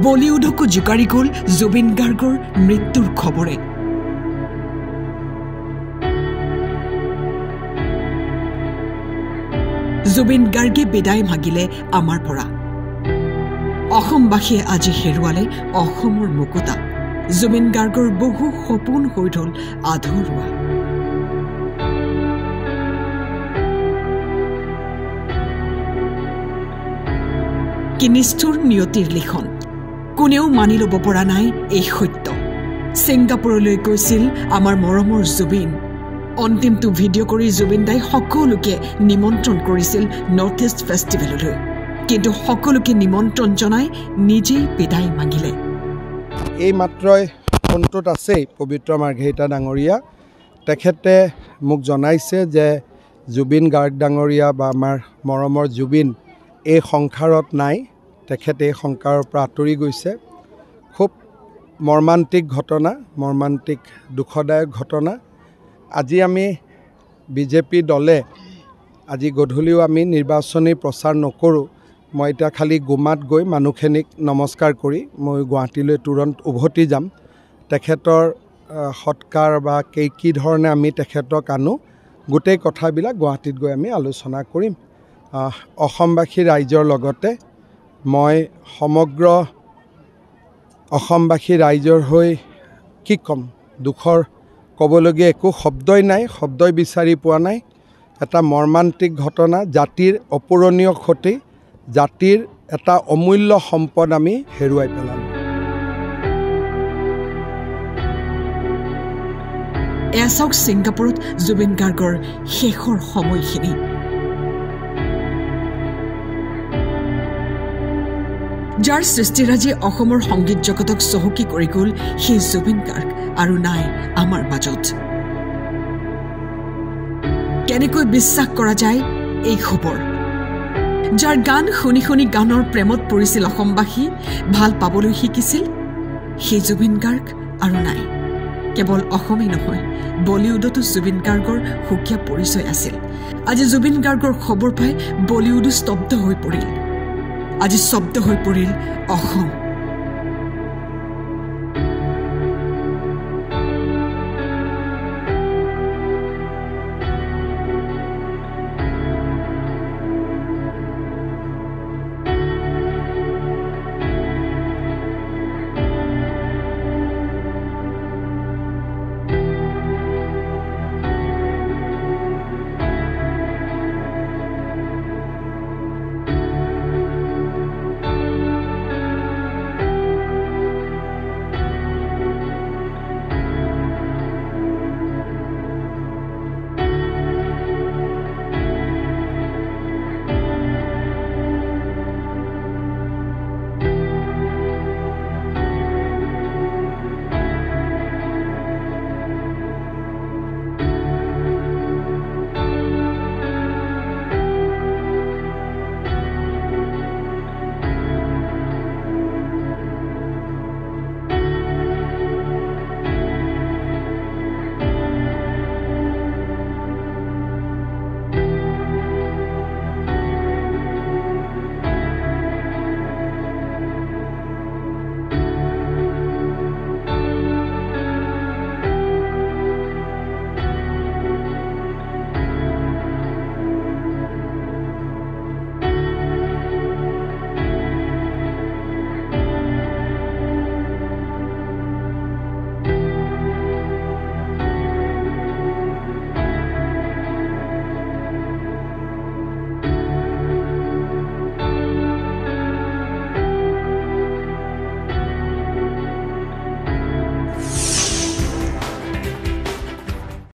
বলিউডকো জোকাৰি গ'ল জুবিন গাৰ্গৰ মৃত্যুৰ খবৰে। জুবিন গাৰ্গে বিদায় মাগিলে আমাৰ পৰা। অসমবাসীয়ে আজি হেৰুৱালে অসমৰ মুকুতা। জুবিন গাৰ্গৰ বহু সপোন হৈ গ'ল আধৰুৱা। কি নিষ্ঠুৰ নিয়তিৰ লিখন, কোনেও মানি ল'ব পৰা নাই এই সত্য। ছিংগাপুৰলৈ গৈছিল আমাৰ মৰমৰ জুবিন। অন্তিমটো ভিডিঅ' কৰি জুবিন দাই সকলোকে নিমন্ত্ৰণ কৰিছিল নৰ্থ ইষ্ট ফেষ্টিভেললৈ, কিন্তু সকলোকে নিমন্ত্ৰণ জনাই নিজেই বিদায় মাগিলে। এই মাত্ৰই ফোনটোত আছেই পবিত্ৰ মাৰ্ঘেৰিটা ডাঙৰীয়া, তেখেতে মোক জনাইছে যে জুবিন গাৰ্গ ডাঙৰীয়া বা আমাৰ মৰমৰ জুবিন এই সংসাৰত নাই, তেখেতে এই সংসাৰৰ পৰা আঁতৰি গৈছে। খুব মৰ্মান্তিক ঘটনা, মৰ্মান্তিক দুখদায়ক ঘটনা। আজি আমি বিজেপি দলে আজি গধূলিও আমি নিৰ্বাচনী প্ৰচাৰ নকৰোঁ। মই এতিয়া খালি গুমাত গৈ মানুহখিনিক নমস্কাৰ কৰি মই গুৱাহাটীলৈ তুৰন্ত উভতি যাম। তেখেতৰ সৎকাৰ বা কি ধৰণে আমি তেখেতক আনো, গোটেই কথাবিলাক গুৱাহাটীত গৈ আমি আলোচনা কৰিম। অসমবাসী ৰাইজৰ লগতে মই সমগ্ৰ অসমবাসী ৰাইজৰ হৈ কি ক'ম, দুখৰ ক'বলগীয়া একো শব্দই নাই, শব্দই বিচাৰি পোৱা নাই। এটা মৰ্মান্তিক ঘটনা, জাতিৰ অপূৰণীয় ক্ষতি, জাতিৰ এটা অমূল্য সম্পদ আমি হেৰুৱাই পেলালোঁ। এয়া চাওক ছিংগাপুৰত জুবিন গাৰ্গৰ শেষৰ সময়খিনি। যাৰ সৃষ্টিৰাজে অসমৰ সংগীত জগতক চহকী কৰি গ'ল সেই জুবিন গাৰ্গ আৰু নাই আমাৰ মাজত। কেনেকৈ বিশ্বাস কৰা যায় এই খবৰ? যাৰ গান শুনি শুনি গানৰ প্ৰেমত পৰিছিল অসমবাসী, ভাল পাবলৈ শিকিছিল, সেই জুবিন গাৰ্গ আৰু নাই। কেৱল অসমেই নহয়, বলিউডতো জুবিন গাৰ্গৰ সুকীয়া পৰিচয় আছিল। আজি জুবিন গাৰ্গৰ খবৰ পাই বলিউডো স্তব্ধ হৈ পৰিল। আজি স্তব্ধ হৈ পৰিল অসম।